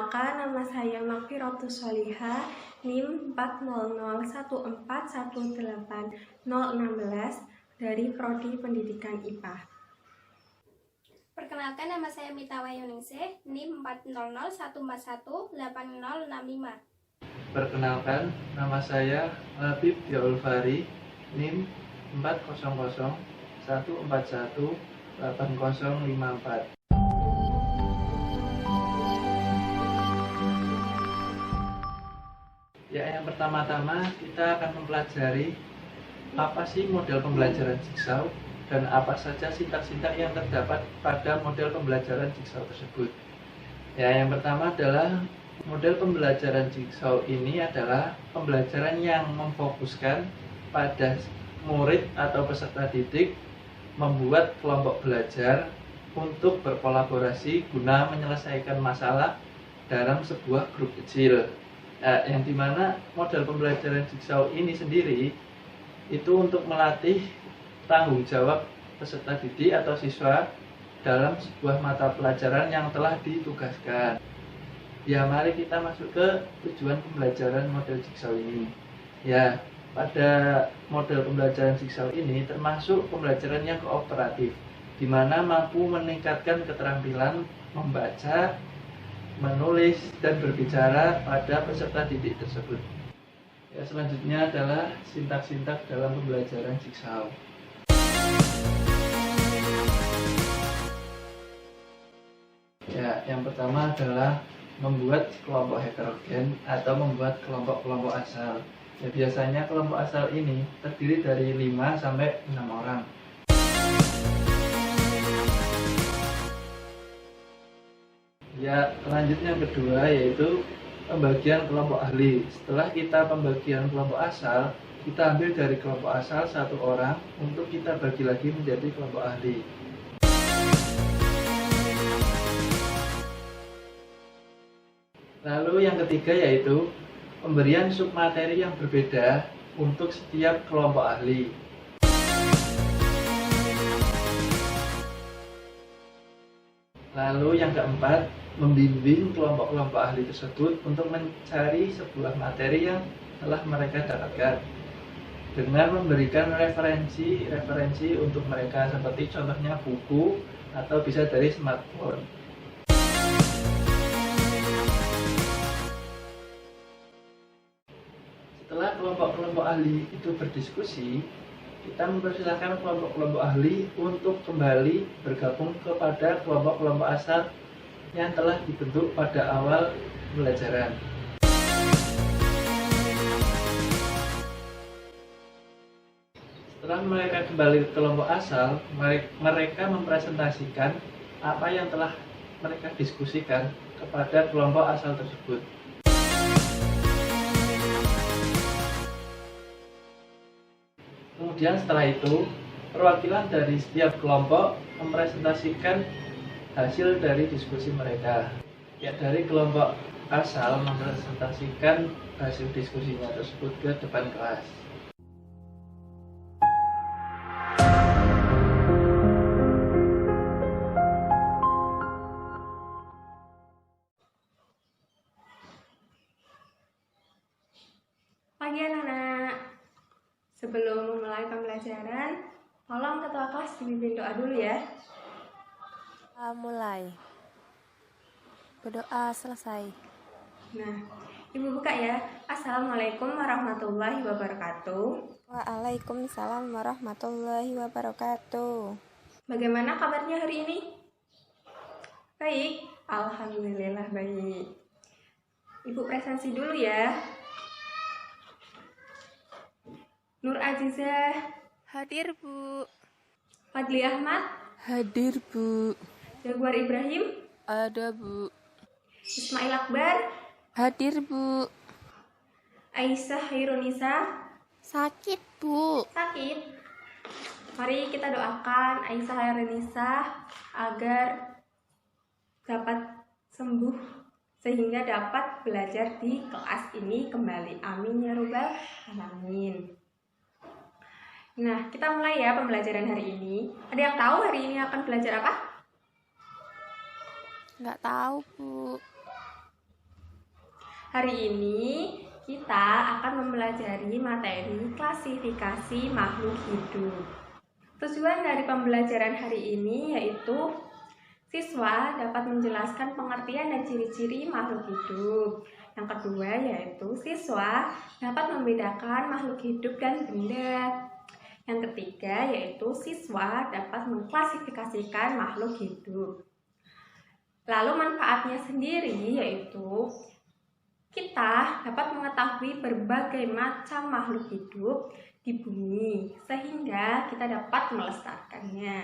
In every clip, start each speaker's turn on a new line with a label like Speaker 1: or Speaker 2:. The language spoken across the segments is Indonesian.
Speaker 1: Perkenalkan, nama saya Makfirotus Solihah, NIM 40014180016 dari Prodi Pendidikan IPA.
Speaker 2: Perkenalkan, nama saya Mita Wayuningsih, NIM 40014180065.
Speaker 3: Perkenalkan, nama saya Habib Yaulfari, NIM 40014180054. Ya, yang pertama-tama kita akan mempelajari apa sih model pembelajaran Jigsaw dan apa saja sintak-sintak yang terdapat pada model pembelajaran Jigsaw tersebut. Ya, yang pertama adalah model pembelajaran Jigsaw ini adalah pembelajaran yang memfokuskan pada murid atau peserta didik membuat kelompok belajar untuk berkolaborasi guna menyelesaikan masalah dalam sebuah grup kecil. Yang dimana model pembelajaran Jigsaw ini sendiri itu untuk melatih tanggung jawab peserta didik atau siswa dalam sebuah mata pelajaran yang telah ditugaskan. Ya, mari kita masuk ke tujuan pembelajaran model Jigsaw ini. Ya, pada model pembelajaran Jigsaw ini termasuk pembelajaran yang kooperatif, di mana mampu meningkatkan keterampilan membaca, menulis, dan berbicara pada peserta didik tersebut. Ya, selanjutnya adalah sintak-sintak dalam pembelajaran Jigsaw. Ya, yang pertama adalah membuat kelompok heterogen atau membuat kelompok-kelompok asal. Ya, biasanya kelompok asal ini terdiri dari 5 sampai 6 orang. Ya, selanjutnya yang kedua yaitu pembagian kelompok ahli. Setelah kita pembagian kelompok asal, kita ambil dari kelompok asal 1 orang untuk kita bagi lagi menjadi kelompok ahli. Lalu yang ketiga yaitu pemberian submateri yang berbeda untuk setiap kelompok ahli. Lalu yang keempat, membimbing kelompok-kelompok ahli tersebut untuk mencari sebuah materi yang telah mereka dapatkan dengan memberikan referensi untuk mereka, seperti contohnya buku atau bisa dari smartphone. Setelah kelompok-kelompok ahli itu berdiskusi, kita mempersilahkan kelompok-kelompok ahli untuk kembali bergabung kepada kelompok-kelompok asal yang telah dibentuk pada awal pembelajaran. Setelah mereka kembali ke kelompok asal, mereka mempresentasikan apa yang telah mereka diskusikan kepada kelompok asal tersebut. Kemudian setelah itu, perwakilan dari setiap kelompok mempresentasikan hasil dari diskusi mereka. Ya, dari kelompok asal mempresentasikan hasil diskusinya tersebut ke depan kelas.
Speaker 1: Pagi anak-anak. Sebelum memulai pembelajaran, tolong ketua kelas dipimpin doa dulu ya.
Speaker 4: Mulai. Berdoa selesai.
Speaker 1: Nah, Ibu buka ya. Assalamualaikum warahmatullahi wabarakatuh.
Speaker 4: Waalaikumsalam warahmatullahi wabarakatuh.
Speaker 1: Bagaimana kabarnya hari ini? Baik, alhamdulillah baik. Ibu presensi dulu ya. Nur Azizah
Speaker 4: Hadir, Bu.
Speaker 1: Fadli Ahmad,
Speaker 4: Hadir, Bu.
Speaker 1: Jaguar Ibrahim,
Speaker 4: Ada, Bu.
Speaker 1: Ismail Akbar,
Speaker 4: Hadir, Bu.
Speaker 1: Aisyah Hairunisa,
Speaker 4: Sakit, Bu.
Speaker 1: sakit. Mari kita doakan Aisyah Hairunisa agar dapat sembuh sehingga dapat belajar di kelas ini kembali. Amin ya robbal alamin. Nah, kita mulai ya pembelajaran hari ini. Ada yang tahu hari ini akan belajar apa?
Speaker 4: Nggak tahu, Bu.
Speaker 1: Hari ini kita akan mempelajari materi klasifikasi makhluk hidup. Tujuan dari pembelajaran hari ini yaitu siswa dapat menjelaskan pengertian dan ciri-ciri makhluk hidup. Yang kedua yaitu siswa dapat membedakan makhluk hidup dan benda. Yang ketiga yaitu siswa dapat mengklasifikasikan makhluk hidup. Lalu manfaatnya sendiri yaitu kita dapat mengetahui berbagai macam makhluk hidup di bumi sehingga kita dapat melestarikannya.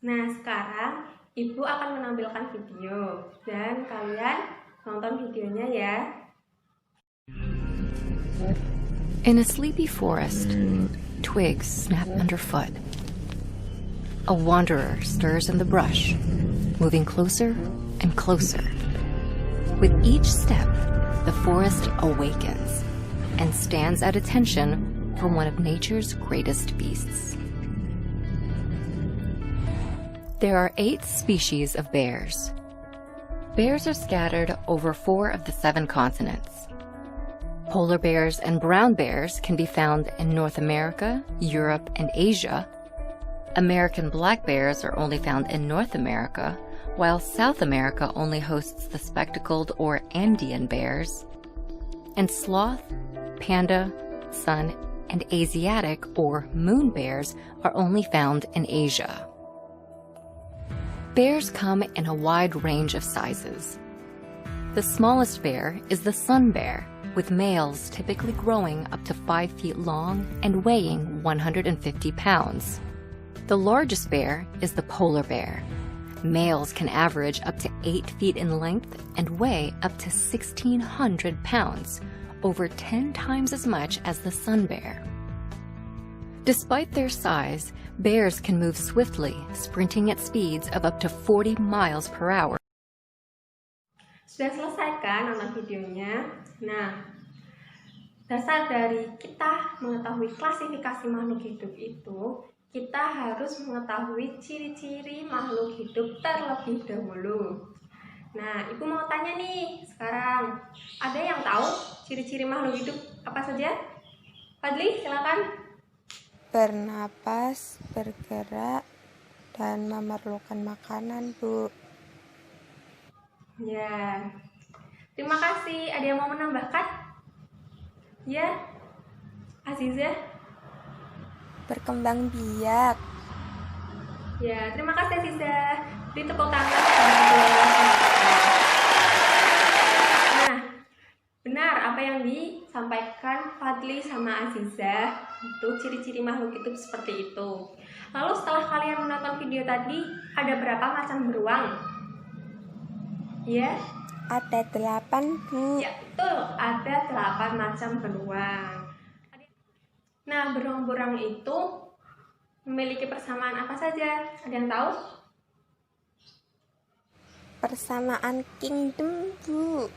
Speaker 1: Nah, sekarang Ibu akan menampilkan video dan kalian nonton videonya ya.
Speaker 5: In a sleepy forest, twigs snap underfoot. A wanderer stirs in the brush, moving closer and closer. With each step, the forest awakens and stands at attention for one of nature's greatest beasts. There are 8 species of bears. Bears are scattered over 4 of the 7 continents. Polar bears and brown bears can be found in North America, Europe, and Asia. American black bears are only found in North America, while South America only hosts the spectacled or Andean bears. And sloth, panda, sun, and Asiatic or moon bears are only found in Asia. Bears come in a wide range of sizes. The smallest bear is the sun bear, with males typically growing up to 5 feet long and weighing 150 pounds. The largest bear is the polar bear. Males can average up to 8 feet in length and weigh up to 1,600 pounds, over 10 times as much as the sun bear. Despite their size, bears can move swiftly, sprinting at speeds of up to 40 miles per hour.
Speaker 1: Sudah selesai kan nonton videonya? Nah, dasar dari kita mengetahui klasifikasi makhluk hidup itu, kita harus mengetahui ciri-ciri makhluk hidup terlebih dahulu. Nah, Ibu mau tanya nih, sekarang ada yang tahu ciri-ciri makhluk hidup apa saja? Fadli, silakan.
Speaker 4: Bernapas, bergerak, dan memerlukan makanan, Bu.
Speaker 1: Ya, terima kasih. Ada yang mau menambahkan? Ya, Aziza.
Speaker 4: Berkembang biak.
Speaker 1: Ya, terima kasih Aziza. Beri tepuk tangan kepada kedua siswa. Nah, benar apa yang disampaikan Fadli sama Aziza. Itu ciri-ciri makhluk hidup seperti itu. Lalu setelah kalian menonton video tadi, ada berapa macam beruang? Ya,
Speaker 4: Ada 8, Bu.
Speaker 1: ya betul, ada 8 macam beruang. Nah, beruang-beruang itu memiliki persamaan apa saja? Ada yang tahu?
Speaker 4: Persamaan kingdom, Bu.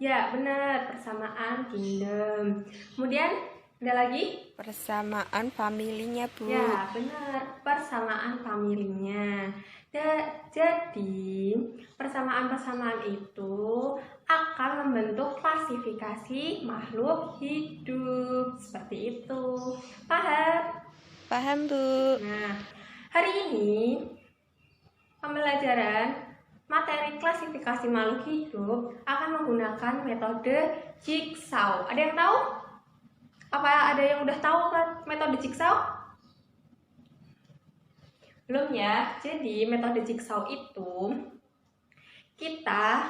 Speaker 1: Ya, benar, persamaan kingdom. Kemudian, ada lagi?
Speaker 4: Persamaan familinya, Bu.
Speaker 1: Ya, benar, persamaan familinya. Jadi, persamaan-persamaan itu akan membentuk klasifikasi makhluk hidup. Seperti itu. Paham?
Speaker 4: Paham, Bu.
Speaker 1: Nah, hari ini pembelajaran materi klasifikasi makhluk hidup akan menggunakan metode jigsaw. Ada yang tahu? Apa ada yang udah tahu metode jigsaw? Belum ya? Jadi metode jigsaw itu kita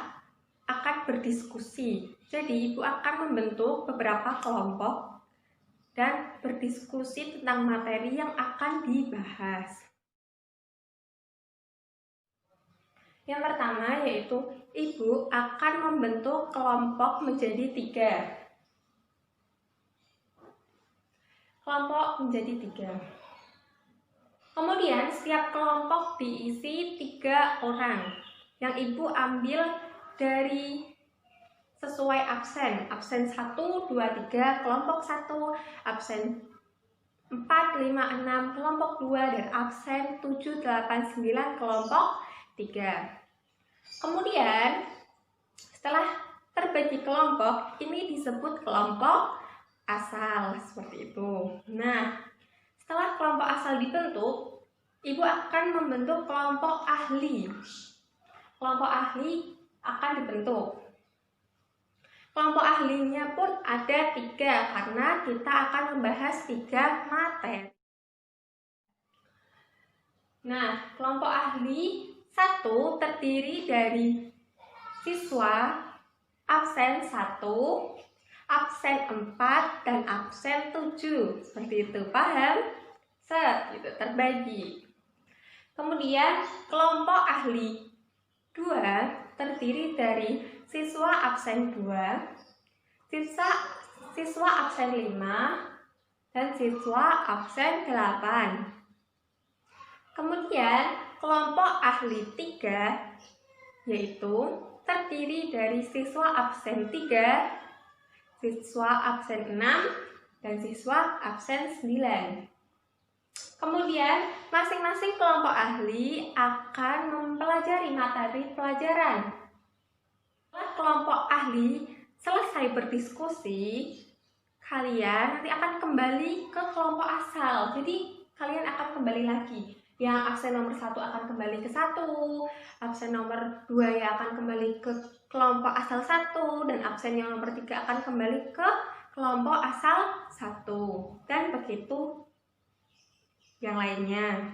Speaker 1: akan berdiskusi. Jadi Ibu akan membentuk beberapa kelompok dan berdiskusi tentang materi yang akan dibahas. Yang pertama yaitu Ibu akan membentuk kelompok menjadi 3. Kelompok menjadi 3. Kemudian setiap kelompok diisi 3 orang yang Ibu ambil dari sesuai absen. Absen 1, 2, 3 kelompok 1, absen 4, 5, 6 kelompok 2, dan absen 7, 8, 9 kelompok 3. Kemudian setelah dibagi kelompok, ini disebut kelompok asal, seperti itu. Nah, setelah kelompok asal dibentuk, Ibu akan membentuk kelompok ahli. Kelompok ahli akan dibentuk. Kelompok ahlinya pun ada 3, karena kita akan membahas 3 materi. Nah, kelompok ahli 1 terdiri dari siswa absen 1, absen 4, dan absen 7. Seperti itu, paham? Gitu, terbagi. Kemudian kelompok ahli 2 terdiri dari siswa absen 2, siswa absen 5, dan siswa absen 8. Kemudian kelompok ahli 3 yaitu terdiri dari siswa absen 3, siswa absen 6, dan siswa absen 9. Kemudian, masing-masing kelompok ahli akan mempelajari materi pelajaran. Setelah kelompok ahli selesai berdiskusi, kalian nanti akan kembali ke kelompok asal. Jadi, kalian akan kembali lagi. Yang absen nomor 1 akan kembali ke 1, absen nomor 2 ya akan kembali ke kelompok asal 1, dan absen yang nomor 3 akan kembali ke kelompok asal 1. Dan begitu yang lainnya.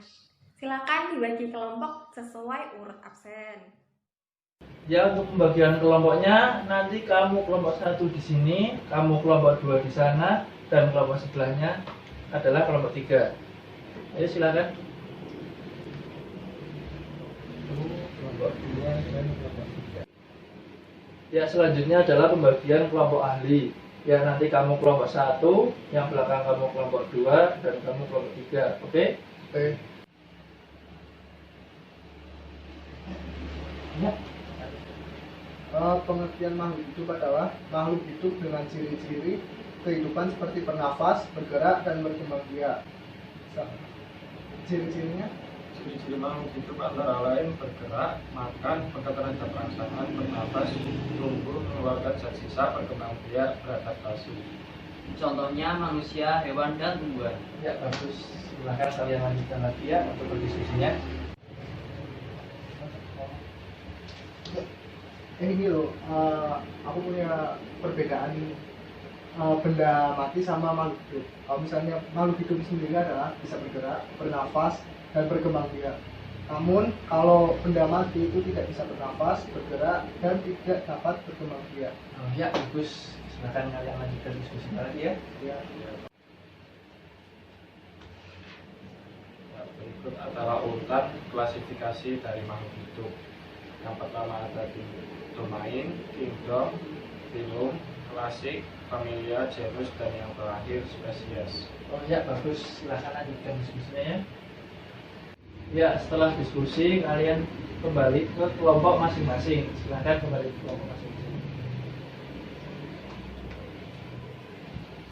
Speaker 1: Silakan dibagi kelompok sesuai urut absen.
Speaker 3: Ya, untuk pembagian kelompoknya nanti kamu kelompok 1 di sini, kamu kelompok 2 di sana, dan kelompok sebelahnya adalah kelompok 3. Ayo silakan. Kelompok 2 dan kelompok 3. Ya, selanjutnya adalah pembagian kelompok ahli. Ya, nanti kamu kelompok 1, yang belakang kamu kelompok 2, dan kamu kelompok 3. Oke? Oke. Ya.
Speaker 6: Pengertian makhluk hidup adalah makhluk hidup dengan ciri-ciri kehidupan seperti bernafas, bergerak, dan berkembang biak. Ciri-cirinya?
Speaker 7: Ciri-ciri makhluk hidup antara lain bergerak, makan, berkaitan perasaan, bernafas, tumbuh, mengeluarkan zat sisa, berkembang biak, beradaptasi.
Speaker 8: Contohnya manusia, hewan, dan tumbuhan.
Speaker 3: Ya, bagus. Silakan kalian lanjutkan lagi ya untuk berdiskusinya.
Speaker 6: Ini loh, aku punya perbedaan benda mati sama makhluk hidup. Kalau misalnya makhluk hidup sendiri adalah bisa bergerak, bernafas, dan berkembang biak. Namun kalau benda mati itu tidak bisa bernafas, bergerak, dan tidak dapat berkembang biak.
Speaker 3: Ya, bagus. Silakan kalian lanjutkan diskusi lagi ya.
Speaker 6: Ya.
Speaker 7: Berikut adalah urutan klasifikasi dari makhluk hidup. Yang pertama ada domain, kingdom, phylum, klasik, familia, genus, dan yang terakhir spesies.
Speaker 3: Oh ya, bagus. Silakan lanjutkan diskusinya ya. Ya, setelah diskusi kalian kembali ke kelompok masing-masing. Silakan kembali ke kelompok masing-masing.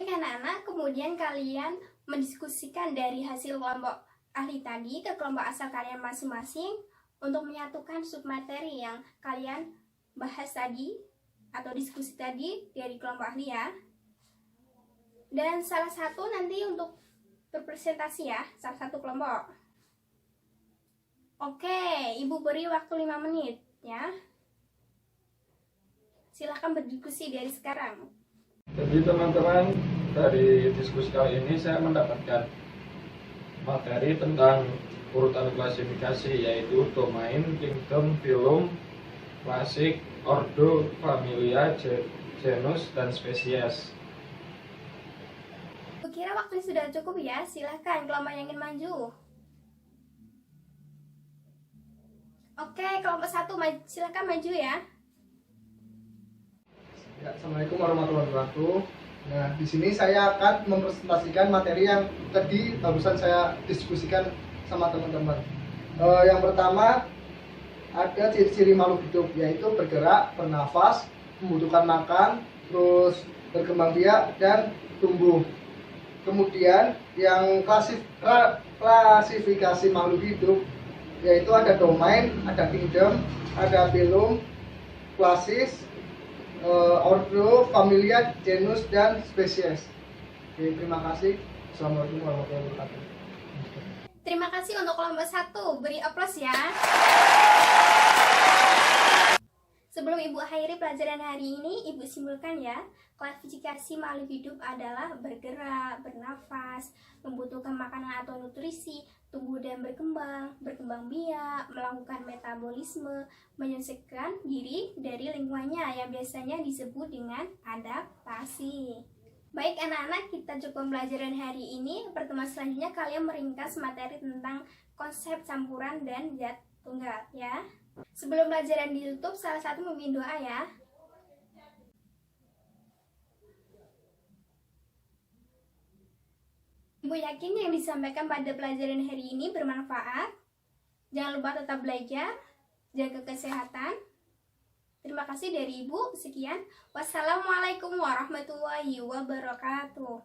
Speaker 2: Anak-anak, kemudian kalian mendiskusikan dari hasil kelompok ahli tadi ke kelompok asal kalian masing-masing untuk menyatukan submateri yang kalian bahas tadi atau diskusi tadi dari kelompok ahli ya. Dan salah satu nanti untuk berpresentasi ya, salah satu kelompok. Oke, Ibu beri waktu 5 menit ya. Silahkan berdiskusi dari sekarang.
Speaker 7: Jadi teman-teman, dari diskusi kali ini saya mendapatkan materi tentang urutan klasifikasi, yaitu domain, kingdom, phylum, klasik, ordo, familia, genus, dan spesies.
Speaker 2: Kira waktunya sudah cukup ya, silahkan kelompok yang ingin maju. Oke, kelompok 1 silahkan maju ya.
Speaker 6: Ya, Assalamualaikum warahmatullahi wabarakatuh. Nah, di sini saya akan mempresentasikan materi yang tadi barusan saya diskusikan sama teman-teman. Yang pertama ada ciri-ciri makhluk hidup, yaitu bergerak, bernafas, membutuhkan makan, terus berkembang biak dan tumbuh. Kemudian yang klasifikasi makhluk hidup, yaitu ada domain, ada kingdom, ada phylum, klasis, Ordo, Familia, Genus, dan Spesies. Oke, terima kasih. Assalamualaikum warahmatullahi wabarakatuh.
Speaker 2: Terima kasih untuk kelompok 1. Beri aplaus ya. Sebelum Ibu akhiri pelajaran hari ini, Ibu simpulkan ya. Klasifikasi makhluk hidup adalah bergerak, bernafas, membutuhkan makanan atau nutrisi, tumbuh dan berkembang biak, melakukan metabolisme, menyesuaikan diri dari lingkungannya yang biasanya disebut dengan adaptasi. Baik anak-anak, kita cukup pelajaran hari ini. Pertemuan selanjutnya kalian meringkas materi tentang konsep campuran dan zat tunggal ya. Sebelum pelajaran ditutup, salah satu memimpin doa ya. Ibu yakin yang disampaikan pada pelajaran hari ini bermanfaat. Jangan lupa tetap belajar, jaga kesehatan. Terima kasih dari Ibu. Sekian. Wassalamualaikum warahmatullahi wabarakatuh.